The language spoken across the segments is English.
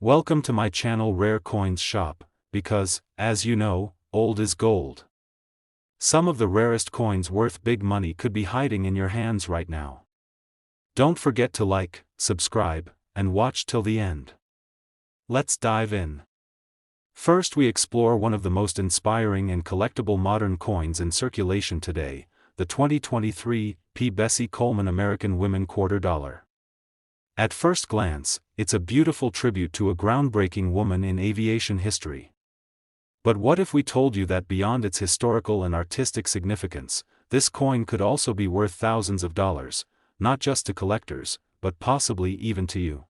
Welcome to my channel Rare Coins Shop, because, as you know, old is gold. Some of the rarest coins worth big money could be hiding in your hands right now. Don't forget to like, subscribe, and watch till the end. Let's dive in. First we explore one of the most inspiring and collectible modern coins in circulation today, the 2023 P. Bessie Coleman American Women Quarter Dollar. At first glance, it's a beautiful tribute to a groundbreaking woman in aviation history. But what if we told you that beyond its historical and artistic significance, this coin could also be worth thousands of dollars, not just to collectors, but possibly even to you?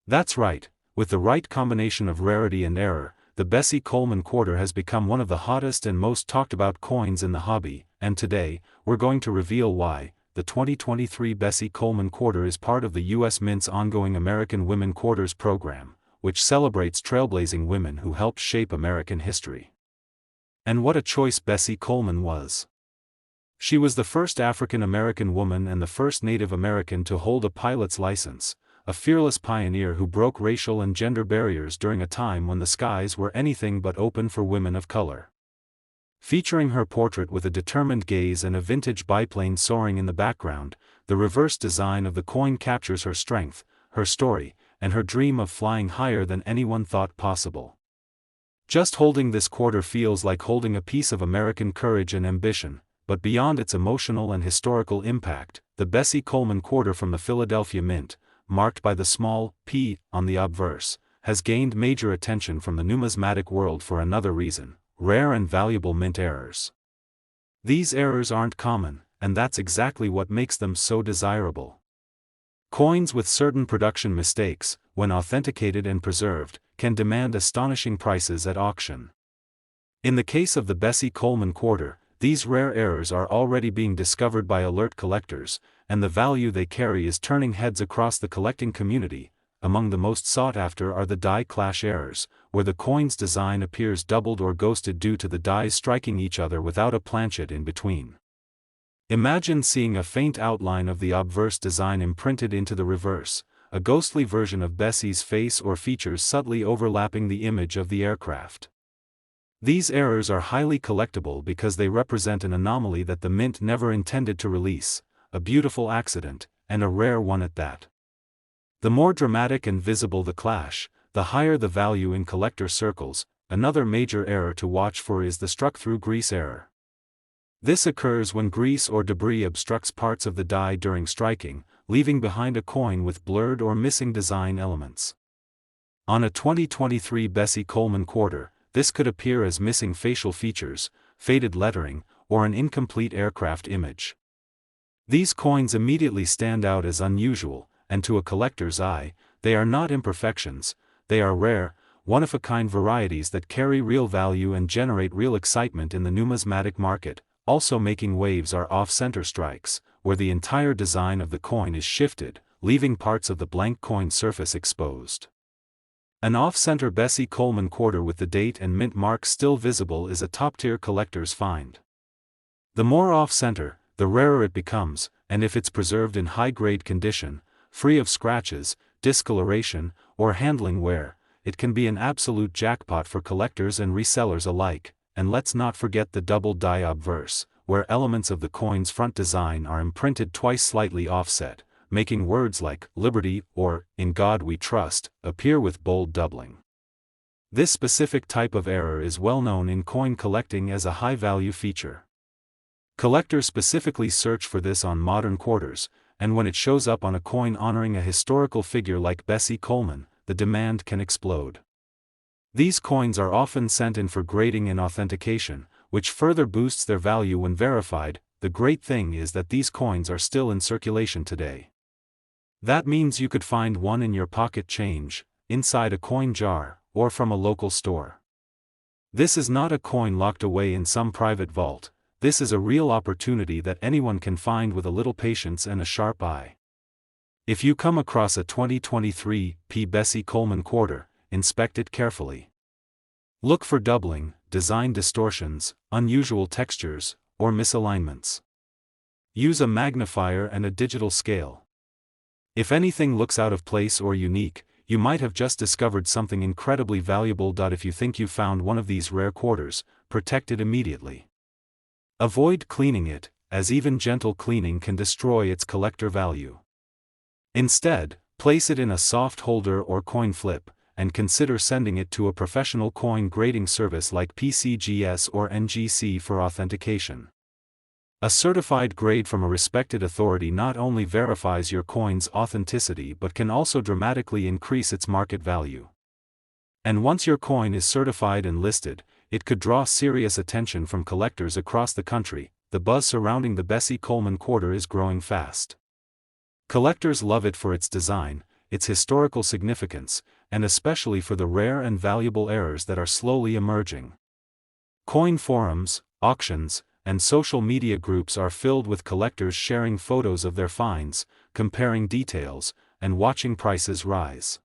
That's right, with the right combination of rarity and error, the Bessie Coleman Quarter has become one of the hottest and most talked about coins in the hobby, and today, we're going to reveal why. The 2023 Bessie Coleman Quarter is part of the U.S. Mint's ongoing American Women Quarters program, which celebrates trailblazing women who helped shape American history. And what a choice Bessie Coleman was! She was the first African American woman and the first Native American to hold a pilot's license, a fearless pioneer who broke racial and gender barriers during a time when the skies were anything but open for women of color. Featuring her portrait with a determined gaze and a vintage biplane soaring in the background, the reverse design of the coin captures her strength, her story, and her dream of flying higher than anyone thought possible. Just holding this quarter feels like holding a piece of American courage and ambition, but beyond its emotional and historical impact, the Bessie Coleman Quarter from the Philadelphia Mint, marked by the small p on the obverse, has gained major attention from the numismatic world for another reason: rare and valuable mint errors. These errors aren't common, and that's exactly what makes them so desirable. Coins with certain production mistakes, when authenticated and preserved, can demand astonishing prices at auction. In the case of the Bessie Coleman Quarter, these rare errors are already being discovered by alert collectors, and the value they carry is turning heads across the collecting community. Among the most sought after are the die clash errors, where the coin's design appears doubled or ghosted due to the dies striking each other without a planchet in between. Imagine seeing a faint outline of the obverse design imprinted into the reverse, a ghostly version of Bessie's face or features subtly overlapping the image of the aircraft. These errors are highly collectible because they represent an anomaly that the Mint never intended to release, a beautiful accident, and a rare one at that. The more dramatic and visible the clash, the higher the value in collector circles. Another major error to watch for is the struck-through grease error. This occurs when grease or debris obstructs parts of the die during striking, leaving behind a coin with blurred or missing design elements. On a 2023 Bessie Coleman Quarter, this could appear as missing facial features, faded lettering, or an incomplete aircraft image. These coins immediately stand out as unusual, and to a collector's eye, they are not imperfections, they are rare, one-of-a-kind varieties that carry real value and generate real excitement in the numismatic market. Also making waves are off-center strikes, where the entire design of the coin is shifted, leaving parts of the blank coin surface exposed. An off-center Bessie Coleman Quarter with the date and mint mark still visible is a top-tier collector's find. The more off-center, the rarer it becomes, and if it's preserved in high-grade condition, free of scratches, discoloration, or handling wear, it can be an absolute jackpot for collectors and resellers alike. And let's not forget the double die obverse, where elements of the coin's front design are imprinted twice slightly offset, making words like "Liberty" or "In God We Trust" appear with bold doubling. This specific type of error is well known in coin collecting as a high-value feature. Collectors specifically search for this on modern quarters, and when it shows up on a coin honoring a historical figure like Bessie Coleman, the demand can explode. These coins are often sent in for grading and authentication, which further boosts their value when verified. The great thing is that these coins are still in circulation today. That means you could find one in your pocket change, inside a coin jar, or from a local store. This is not a coin locked away in some private vault. This is a real opportunity that anyone can find with a little patience and a sharp eye. If you come across a 2023 P. Bessie Coleman Quarter, inspect it carefully. Look for doubling, design distortions, unusual textures, or misalignments. Use a magnifier and a digital scale. If anything looks out of place or unique, you might have just discovered something incredibly valuable. If you think you found one of these rare quarters, protect it immediately. Avoid cleaning it, as even gentle cleaning can destroy its collector value. Instead, place it in a soft holder or coin flip, and consider sending it to a professional coin grading service like PCGS or NGC for authentication. A certified grade from a respected authority not only verifies your coin's authenticity but can also dramatically increase its market value. And once your coin is certified and listed, it could draw serious attention from collectors across the country. The buzz surrounding the Bessie Coleman quarter is growing fast. Collectors love it for its design, its historical significance, and especially for the rare and valuable errors that are slowly emerging. Coin forums, auctions, and social media groups are filled with collectors sharing photos of their finds, comparing details, and watching prices rise.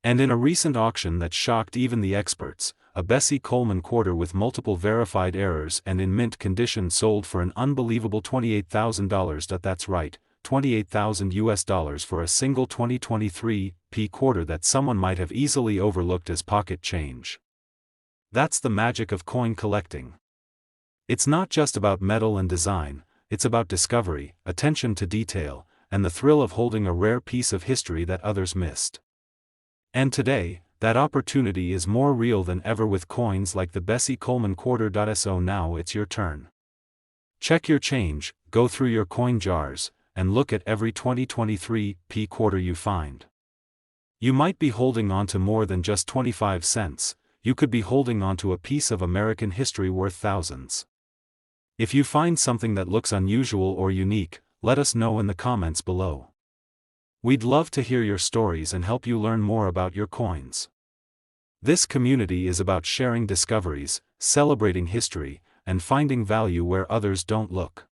And in a recent auction that shocked even the experts, a Bessie Coleman quarter with multiple verified errors and in mint condition sold for an unbelievable $28,000. That's right, $28,000 for a single 2023 P quarter that someone might have easily overlooked as pocket change. That's the magic of coin collecting. It's not just about metal and design, it's about discovery, attention to detail, and the thrill of holding a rare piece of history that others missed. And today, that opportunity is more real than ever with coins like the Bessie Coleman quarter. So now it's your turn. Check your change, go through your coin jars, and look at every 2023 P quarter you find. You might be holding on to more than just 25 cents, you could be holding on to a piece of American history worth thousands. If you find something that looks unusual or unique, let us know in the comments below. We'd love to hear your stories and help you learn more about your coins. This community is about sharing discoveries, celebrating history, and finding value where others don't look.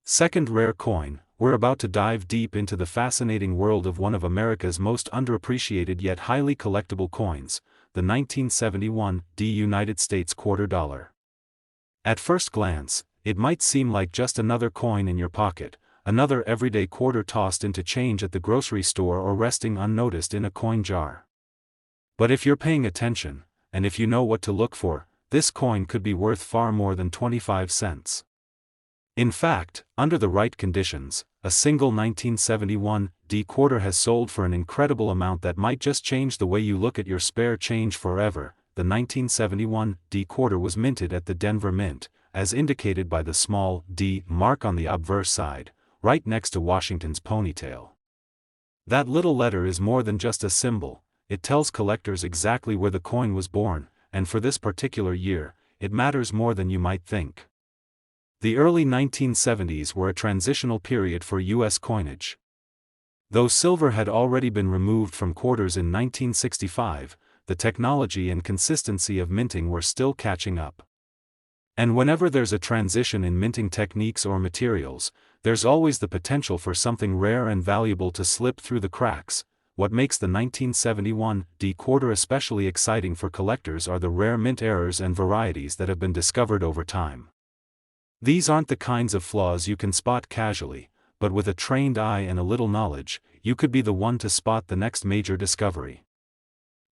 Second rare coin, we're about to dive deep into the fascinating world of one of America's most underappreciated yet highly collectible coins, the 1971 United States quarter dollar. At first glance, it might seem like just another coin in your pocket, another everyday quarter tossed into change at the grocery store or resting unnoticed in a coin jar. But if you're paying attention, and if you know what to look for, this coin could be worth far more than 25 cents. In fact, under the right conditions, a single 1971 quarter has sold for an incredible amount that might just change the way you look at your spare change forever. The 1971 quarter was minted at the Denver Mint, as indicated by the small D mark on the obverse side, right next to Washington's ponytail. That little letter is more than just a symbol, it tells collectors exactly where the coin was born, and for this particular year, it matters more than you might think. The early 1970s were a transitional period for U.S. coinage. Though silver had already been removed from quarters in 1965, the technology and consistency of minting were still catching up. And whenever there's a transition in minting techniques or materials, there's always the potential for something rare and valuable to slip through the cracks. What makes the 1971 quarter especially exciting for collectors are the rare mint errors and varieties that have been discovered over time. These aren't the kinds of flaws you can spot casually, but with a trained eye and a little knowledge, you could be the one to spot the next major discovery.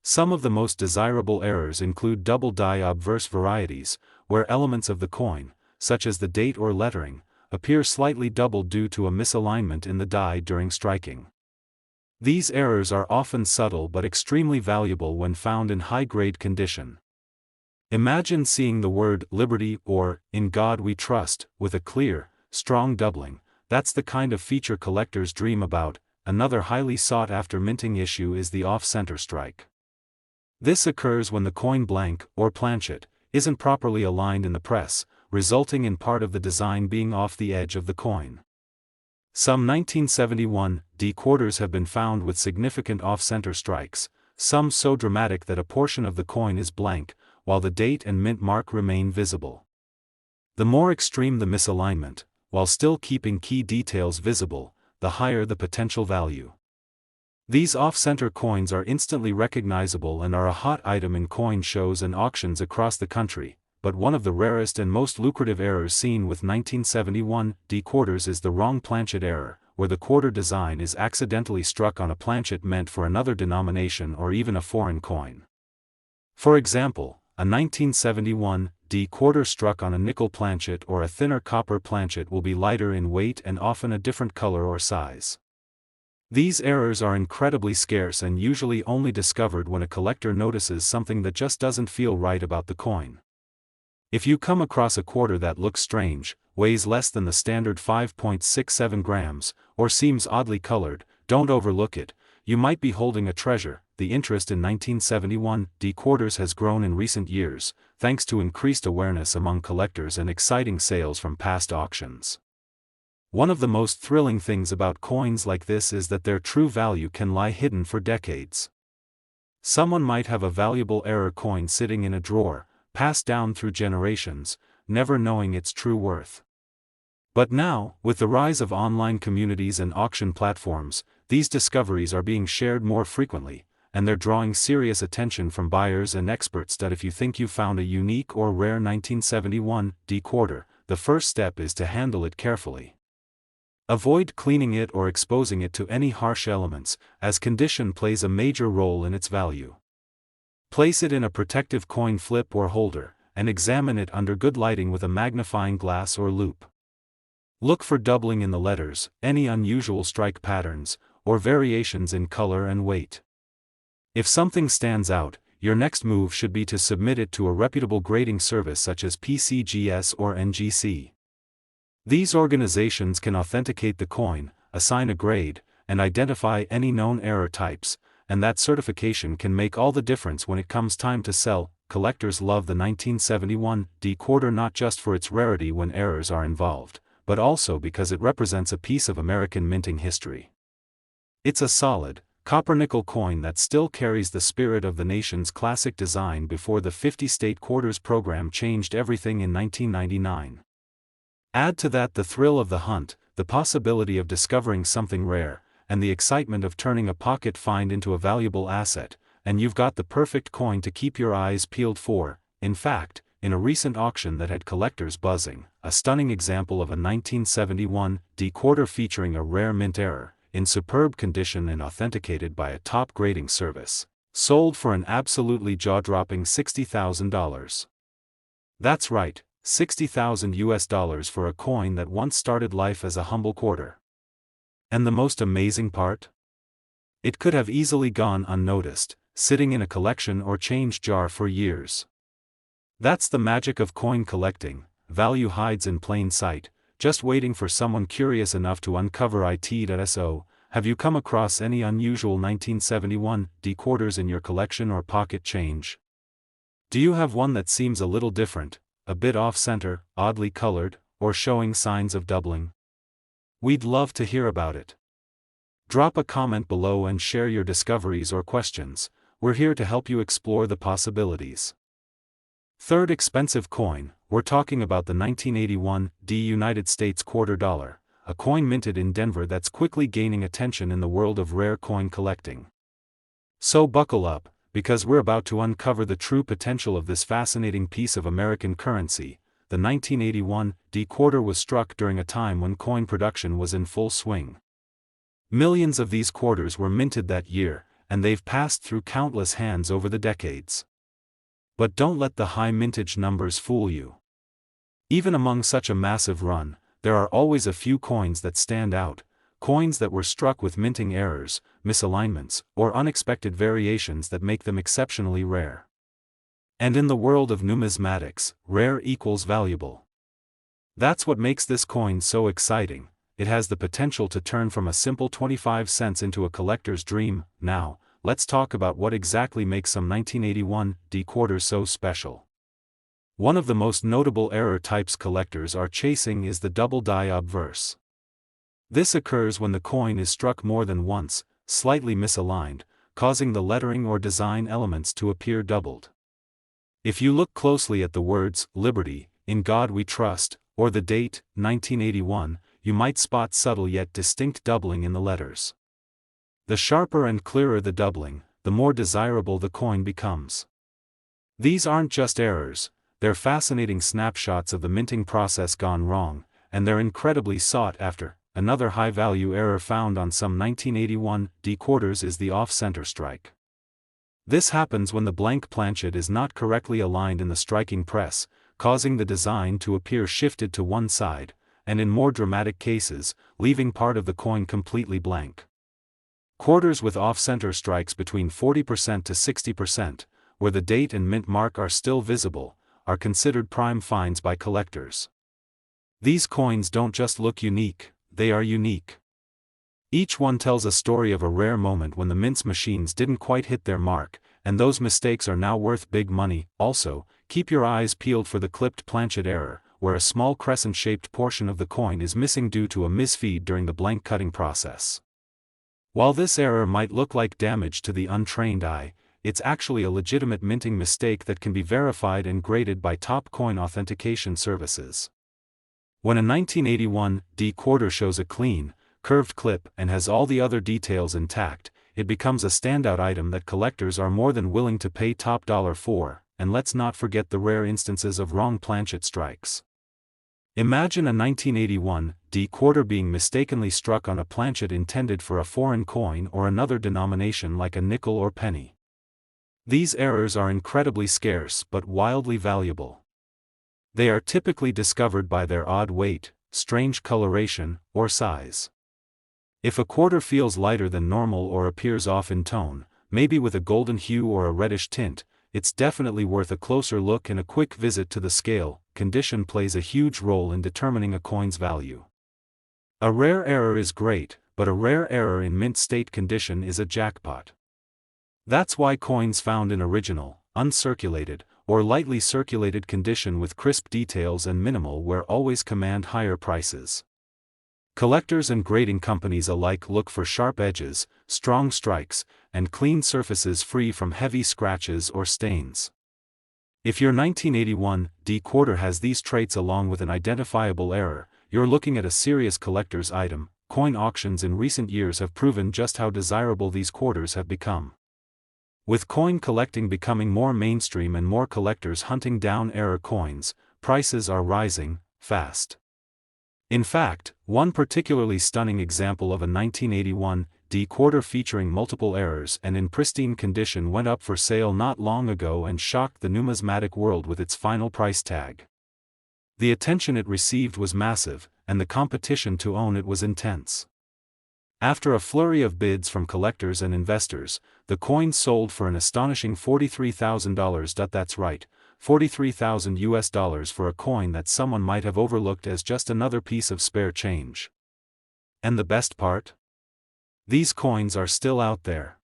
Some of the most desirable errors include double die obverse varieties, where elements of the coin, such as the date or lettering, appear slightly doubled due to a misalignment in the die during striking. These errors are often subtle but extremely valuable when found in high-grade condition. Imagine seeing the word "Liberty" or "In God We Trust" with a clear, strong doubling. That's the kind of feature collectors dream about. Another highly sought-after minting issue is the off-center strike. This occurs when the coin blank, or planchet, isn't properly aligned in the press, resulting in part of the design being off the edge of the coin. Some 1971 quarters have been found with significant off-center strikes, some so dramatic that a portion of the coin is blank, while the date and mint mark remain visible. The more extreme the misalignment, while still keeping key details visible, the higher the potential value. These off-center coins are instantly recognizable and are a hot item in coin shows and auctions across the country, but one of the rarest and most lucrative errors seen with 1971 quarters is the wrong planchet error, where the quarter design is accidentally struck on a planchet meant for another denomination or even a foreign coin. For example, a 1971 D quarter struck on a nickel planchet or a thinner copper planchet will be lighter in weight and often a different color or size. These errors are incredibly scarce and usually only discovered when a collector notices something that just doesn't feel right about the coin. If you come across a quarter that looks strange, weighs less than the standard 5.67 grams, or seems oddly colored, don't overlook it. You might be holding a treasure. The interest in 1971 D quarters has grown in recent years, thanks to increased awareness among collectors and exciting sales from past auctions. One of the most thrilling things about coins like this is that their true value can lie hidden for decades. Someone might have a valuable error coin sitting in a drawer, passed down through generations, never knowing its true worth. But now, with the rise of online communities and auction platforms, these discoveries are being shared more frequently, and they're drawing serious attention from buyers and experts that if you think you found a unique or rare 1971 D quarter, the first step is to handle it carefully. Avoid cleaning it or exposing it to any harsh elements, as condition plays a major role in its value. Place it in a protective coin flip or holder, and examine it under good lighting with a magnifying glass or loupe. Look for doubling in the letters, any unusual strike patterns, or variations in color and weight. If something stands out, your next move should be to submit it to a reputable grading service such as PCGS or NGC. These organizations can authenticate the coin, assign a grade, and identify any known error types, and that certification can make all the difference when it comes time to sell. Collectors love the 1971 D quarter not just for its rarity when errors are involved, but also because it represents a piece of American minting history. It's a solid, copper-nickel coin that still carries the spirit of the nation's classic design before the 50-state quarters program changed everything in 1999. Add to that the thrill of the hunt, the possibility of discovering something rare, and the excitement of turning a pocket find into a valuable asset, and you've got the perfect coin to keep your eyes peeled for. In fact, in a recent auction that had collectors buzzing, a stunning example of a 1971 D quarter featuring a rare mint error, in superb condition and authenticated by a top grading service, sold for an absolutely jaw-dropping $60,000. That's right, $60,000 for a coin that once started life as a humble quarter. And the most amazing part? It could have easily gone unnoticed, sitting in a collection or change jar for years. That's the magic of coin collecting. Value hides in plain sight, just waiting for someone curious enough to uncover it. So, have you come across any unusual 1971 D quarters in your collection or pocket change? Do you have one that seems a little different, a bit off-center, oddly colored, or showing signs of doubling? We'd love to hear about it. Drop a comment below and share your discoveries or questions. We're here to help you explore the possibilities. Third expensive coin, we're talking about the 1981 D United States quarter dollar, a coin minted in Denver that's quickly gaining attention in the world of rare coin collecting. So buckle up, because we're about to uncover the true potential of this fascinating piece of American currency. The 1981 D quarter was struck during a time when coin production was in full swing. Millions of these quarters were minted that year, and they've passed through countless hands over the decades. But don't let the high mintage numbers fool you. Even among such a massive run, there are always a few coins that stand out, coins that were struck with minting errors, misalignments, or unexpected variations that make them exceptionally rare. And in the world of numismatics, rare equals valuable. That's what makes this coin so exciting. It has the potential to turn from a simple 25 cents into a collector's dream. Now, let's talk about what exactly makes some 1981 D quarters so special. One of the most notable error types collectors are chasing is the double die obverse. This occurs when the coin is struck more than once, slightly misaligned, causing the lettering or design elements to appear doubled. If you look closely at the words, "Liberty, in God we trust," or the date, 1981, you might spot subtle yet distinct doubling in the letters. The sharper and clearer the doubling, the more desirable the coin becomes. These aren't just errors, they're fascinating snapshots of the minting process gone wrong, and they're incredibly sought after. another high-value error found on some 1981 D quarters is the off-center strike. This happens when the blank planchet is not correctly aligned in the striking press, causing the design to appear shifted to one side, and in more dramatic cases, leaving part of the coin completely blank. Quarters with off-center strikes between 40% to 60%, where the date and mint mark are still visible, are considered prime finds by collectors. These coins don't just look unique, they are unique. Each one tells a story of a rare moment when the mint's machines didn't quite hit their mark, and those mistakes are now worth big money. Also, keep your eyes peeled for the clipped planchet error, where a small crescent-shaped portion of the coin is missing due to a misfeed during the blank cutting process. While this error might look like damage to the untrained eye, it's actually a legitimate minting mistake that can be verified and graded by top coin authentication services. When a 1981 D quarter shows a clean, curved clip and has all the other details intact, it becomes a standout item that collectors are more than willing to pay top dollar for, and let's not forget the rare instances of wrong planchet strikes. Imagine a 1981 D quarter being mistakenly struck on a planchet intended for a foreign coin or another denomination like a nickel or penny. These errors are incredibly scarce but wildly valuable. They are typically discovered by their odd weight, strange coloration, or size. If a quarter feels lighter than normal or appears off in tone, maybe with a golden hue or a reddish tint, it's definitely worth a closer look, and a quick visit to the scale. Condition plays a huge role in determining a coin's value. A rare error is great, but a rare error in mint state condition is a jackpot. That's why coins found in original, uncirculated, or lightly circulated condition with crisp details and minimal wear always command higher prices. Collectors and grading companies alike look for sharp edges, strong strikes, and clean surfaces free from heavy scratches or stains. If your 1981 D quarter has these traits along with an identifiable error, you're looking at a serious collector's item. Coin auctions in recent years have proven just how desirable these quarters have become. With coin collecting becoming more mainstream and more collectors hunting down error coins, prices are rising fast. In fact, one particularly stunning example of a 1981 D quarter featuring multiple errors and in pristine condition went up for sale not long ago and shocked the numismatic world with its final price tag. The attention it received was massive, and the competition to own it was intense. After a flurry of bids from collectors and investors, the coin sold for an astonishing $43,000. That's right, $43,000 for a coin that someone might have overlooked as just another piece of spare change. And the best part? These coins are still out there.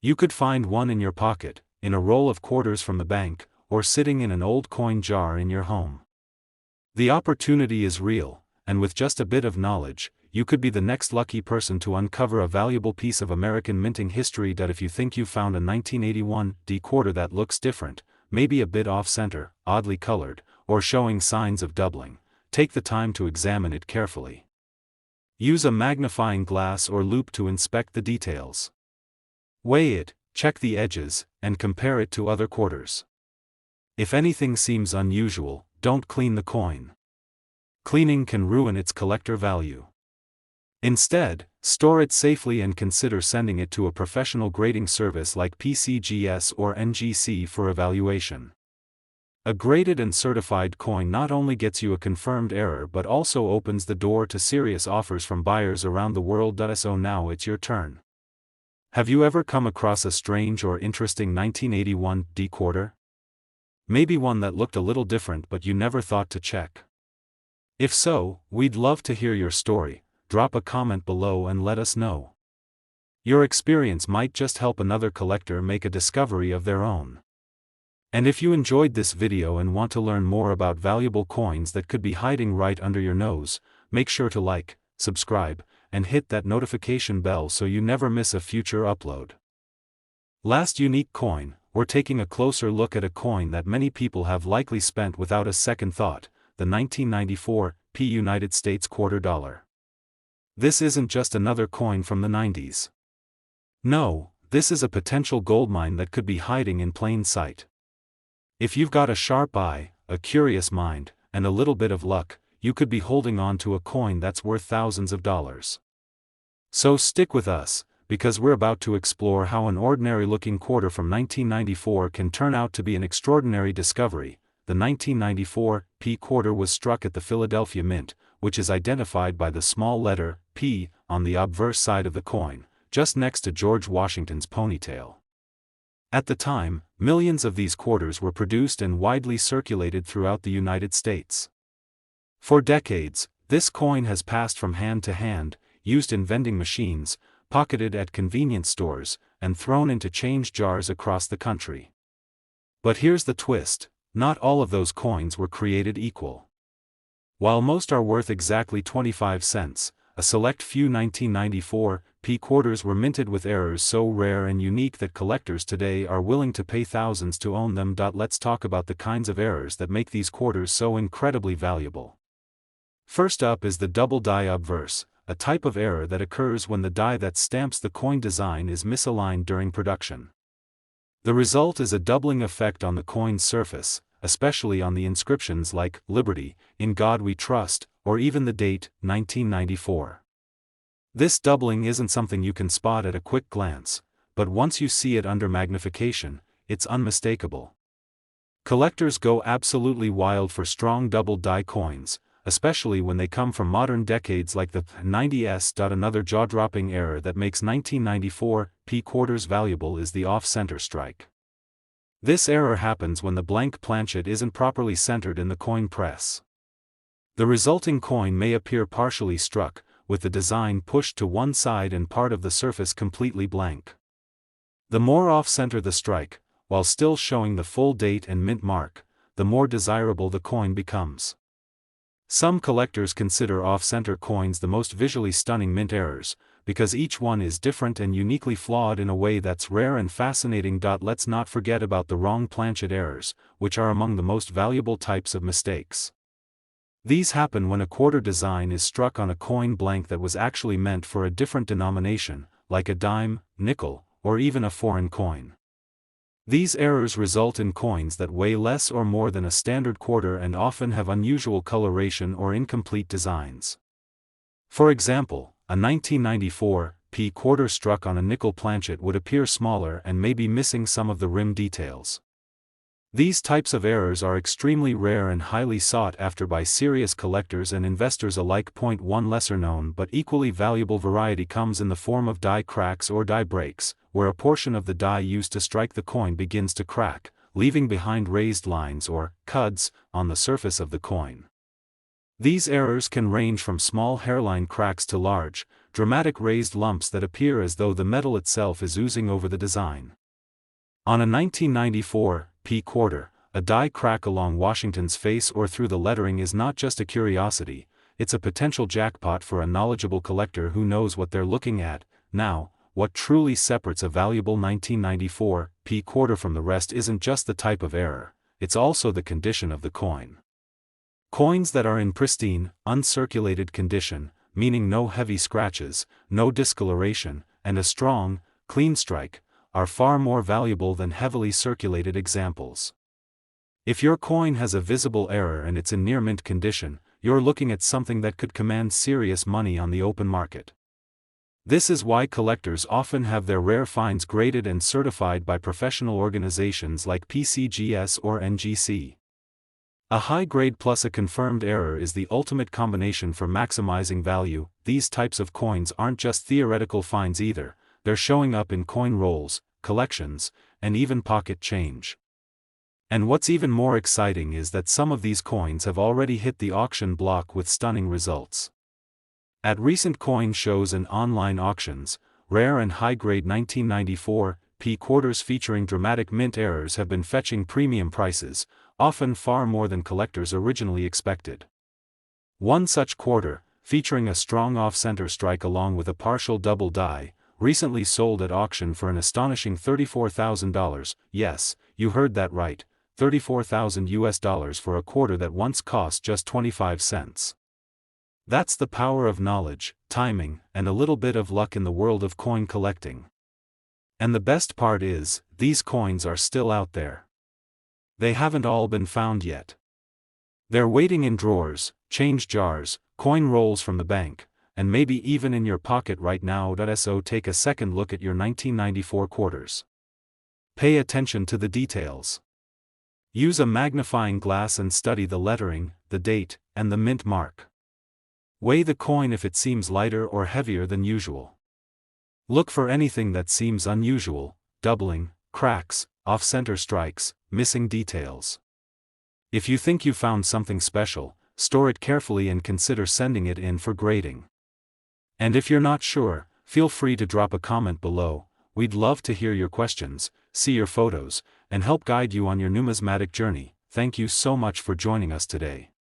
You could find one in your pocket, in a roll of quarters from the bank, or sitting in an old coin jar in your home. The opportunity is real, and with just a bit of knowledge, you could be the next lucky person to uncover a valuable piece of American minting history. If you think you found a 1981 D quarter that looks different, maybe a bit off-center, oddly colored, or showing signs of doubling, take the time to examine it carefully. Use a magnifying glass or loupe to inspect the details. Weigh it, check the edges, and compare it to other quarters. If anything seems unusual, don't clean the coin. Cleaning can ruin its collector value. Instead, store it safely and consider sending it to a professional grading service like PCGS or NGC for evaluation. A graded and certified coin not only gets you a confirmed error but also opens the door to serious offers from buyers around the world. So now it's your turn. Have you ever come across a strange or interesting 1981 D quarter? Maybe one that looked a little different but you never thought to check. If so, we'd love to hear your story. Drop a comment below and let us know. Your experience might just help another collector make a discovery of their own. And if you enjoyed this video and want to learn more about valuable coins that could be hiding right under your nose, make sure to like, subscribe, and hit that notification bell so you never miss a future upload. Last unique coin, we're taking a closer look at a coin that many people have likely spent without a second thought, the 1994 United States quarter dollar. This isn't just another coin from the 90s. No, this is a potential goldmine that could be hiding in plain sight. If you've got a sharp eye, a curious mind, and a little bit of luck, you could be holding on to a coin that's worth thousands of dollars. So stick with us, because we're about to explore how an ordinary-looking quarter from 1994 can turn out to be an extraordinary discovery. The 1994 P quarter was struck at the Philadelphia Mint, which is identified by the small letter P on the obverse side of the coin, just next to George Washington's ponytail. At the time, millions of these quarters were produced and widely circulated throughout the United States. For decades, this coin has passed from hand to hand, used in vending machines, pocketed at convenience stores, and thrown into change jars across the country. But here's the twist: not all of those coins were created equal. While most are worth exactly 25 cents, a select few 1994 P quarters were minted with errors so rare and unique that collectors today are willing to pay thousands to own them. Let's talk about the kinds of errors that make these quarters so incredibly valuable. First up is the double die obverse, a type of error that occurs when the die that stamps the coin design is misaligned during production. The result is a doubling effect on the coin's surface, especially on the inscriptions like "Liberty," "In God We Trust," or even the date, 1994. This doubling isn't something you can spot at a quick glance, but once you see it under magnification, it's unmistakable. Collectors go absolutely wild for strong double die coins, especially when they come from modern decades like the 90s. Another jaw-dropping error that makes 1994 P quarters valuable is the off-center strike. This error happens when the blank planchet isn't properly centered in the coin press. The resulting coin may appear partially struck, with the design pushed to one side and part of the surface completely blank. The more off-center the strike, while still showing the full date and mint mark, the more desirable the coin becomes. Some collectors consider off-center coins the most visually stunning mint errors, because each one is different and uniquely flawed in a way that's rare and fascinating. Let's not forget about the wrong planchet errors, which are among the most valuable types of mistakes. These happen when a quarter design is struck on a coin blank that was actually meant for a different denomination, like a dime, nickel, or even a foreign coin. These errors result in coins that weigh less or more than a standard quarter and often have unusual coloration or incomplete designs. For example, a 1994 P quarter struck on a nickel planchet would appear smaller and may be missing some of the rim details. These types of errors are extremely rare and highly sought after by serious collectors and investors alike. One lesser known but equally valuable variety comes in the form of die cracks or die breaks, where a portion of the die used to strike the coin begins to crack, leaving behind raised lines or cuds on the surface of the coin. These errors can range from small hairline cracks to large, dramatic raised lumps that appear as though the metal itself is oozing over the design. On a 1994 P quarter, a die crack along Washington's face or through the lettering is not just a curiosity, it's a potential jackpot for a knowledgeable collector who knows what they're looking at. Now, what truly separates a valuable 1994 P quarter from the rest isn't just the type of error, it's also the condition of the coin. Coins that are in pristine, uncirculated condition, meaning no heavy scratches, no discoloration, and a strong, clean strike, are far more valuable than heavily circulated examples. If your coin has a visible error and it's in near mint condition, you're looking at something that could command serious money on the open market. This is why collectors often have their rare finds graded and certified by professional organizations like PCGS or NGC. A high grade plus a confirmed error is the ultimate combination for maximizing value. These types of coins aren't just theoretical finds either, they're showing up in coin rolls, collections, and even pocket change. And what's even more exciting is that some of these coins have already hit the auction block with stunning results. At recent coin shows and online auctions, rare and high-grade 1994 P quarters featuring dramatic mint errors have been fetching premium prices, often far more than collectors originally expected. One such quarter, featuring a strong off-center strike along with a partial double die, recently sold at auction for an astonishing $34,000. Yes, you heard that right, $34,000 for a quarter that once cost just 25 cents. That's the power of knowledge, timing, and a little bit of luck in the world of coin collecting. And the best part is, these coins are still out there. They haven't all been found yet. They're waiting in drawers, change jars, coin rolls from the bank, and maybe even in your pocket right now. So take a second look at your 1994 quarters. Pay attention to the details. Use a magnifying glass and study the lettering, the date, and the mint mark. Weigh the coin if it seems lighter or heavier than usual. Look for anything that seems unusual, doubling, cracks, off-center strikes, missing details. If you think you found something special, store it carefully and consider sending it in for grading. And if you're not sure, feel free to drop a comment below. We'd love to hear your questions, see your photos, and help guide you on your numismatic journey. Thank you so much for joining us today.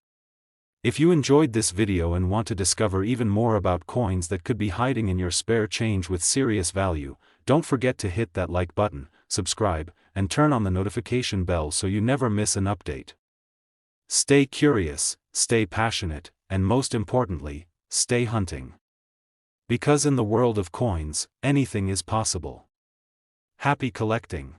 If you enjoyed this video and want to discover even more about coins that could be hiding in your spare change with serious value, don't forget to hit that like button, subscribe, and turn on the notification bell so you never miss an update. Stay curious, stay passionate, and most importantly, stay hunting. Because in the world of coins, anything is possible. Happy collecting!